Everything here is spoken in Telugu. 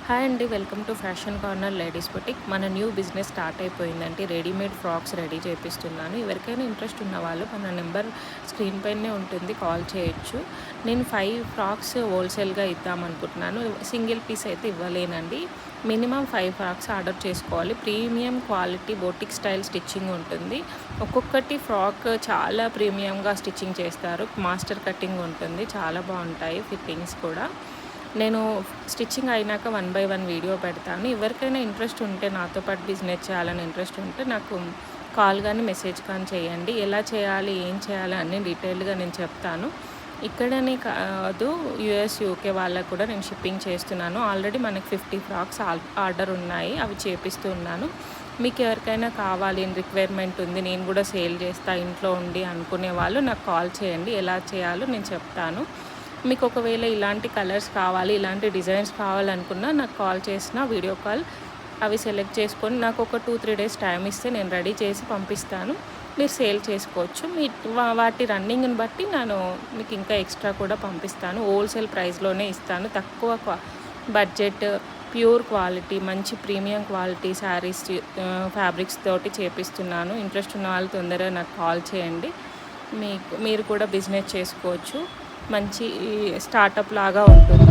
హాయ్ అండి, welcome to fashion corner ladies boutique. మన న్యూ బిజినెస్ స్టార్ట్ అయిపోయిందండి. రెడీమేడ్ ఫ్రాక్స్ రెడీ చేపిస్తున్నాను. ఎవరికైనా ఇంట్రెస్ట్ ఉన్న వాళ్ళు మన నెంబర్ స్క్రీన్ పైనే ఉంటుంది, కాల్ చేయొచ్చు. నేను 5 ఫ్రాక్స్ హోల్సేల్గా ఇద్దామనుకుంటున్నాను. సింగిల్ పీస్ అయితే ఇవ్వలేనండి. మినిమం 5 ఫ్రాక్స్ ఆర్డర్ చేసుకోవాలి. Premium quality boutique style stitching ఉంటుంది. ఒక్కొక్కటి ఫ్రాక్ చాలా ప్రీమియంగా స్టిచ్చింగ్ చేస్తారు. మాస్టర్ కటింగ్ ఉంటుంది, చాలా బాగుంటాయి ఫిట్టింగ్స్ కూడా. నేను స్టిచ్చింగ్ అయినాక 1 బై 1 వీడియో పెడతాను. ఎవరికైనా ఇంట్రెస్ట్ ఉంటే, నాతో పాటు బిజినెస్ చేయాలని ఇంట్రెస్ట్ ఉంటే నాకు కాల్ కానీ మెసేజ్ కానీ చేయండి. ఎలా చేయాలి, ఏం చేయాలి అన్నీ డీటెయిల్గా నేను చెప్తాను. ఇక్కడనే కాదు, యూఎస్ యూకే వాళ్ళకు కూడా నేను షిప్పింగ్ చేస్తున్నాను. ఆల్రెడీ మనకి 50 ఫ్రాక్స్ ఆర్డర్ ఉన్నాయి, అవి చేపిస్తున్నాను. మీకు ఎవరికైనా కావాలి, రిక్వైర్మెంట్ ఉంది, నేను కూడా సేల్ చేస్తా ఇంట్లో ఉండి అనుకునే వాళ్ళు నాకు కాల్ చేయండి. ఎలా చేయాలో నేను చెప్తాను. మీకు ఒకవేళ ఇలాంటి కలర్స్ కావాలి, ఇలాంటి డిజైన్స్ కావాలనుకున్నా నాకు కాల్ చేసిన వీడియో కాల్ అవి సెలెక్ట్ చేసుకొని నాకు ఒక 2-3 డేస్ టైం ఇస్తే నేను రెడీ చేసి పంపిస్తాను. మీరు సేల్ చేసుకోవచ్చు. మీ వాటి రన్నింగ్ని బట్టి నేను మీకు ఇంకా ఎక్స్ట్రా కూడా పంపిస్తాను. హోల్సేల్ ప్రైస్లోనే ఇస్తాను. తక్కువ బడ్జెట్, ప్యూర్ క్వాలిటీ, మంచి ప్రీమియం క్వాలిటీ శారీస్ ఫ్యాబ్రిక్స్ తోటి చేపిస్తున్నాను. ఇంట్రెస్ట్ ఉన్న వాళ్ళు తొందరగా నాకు కాల్ చేయండి. మీరు కూడా బిజినెస్ చేసుకోవచ్చు. మంచి స్టార్టప్ లాగా ఉంటుంది.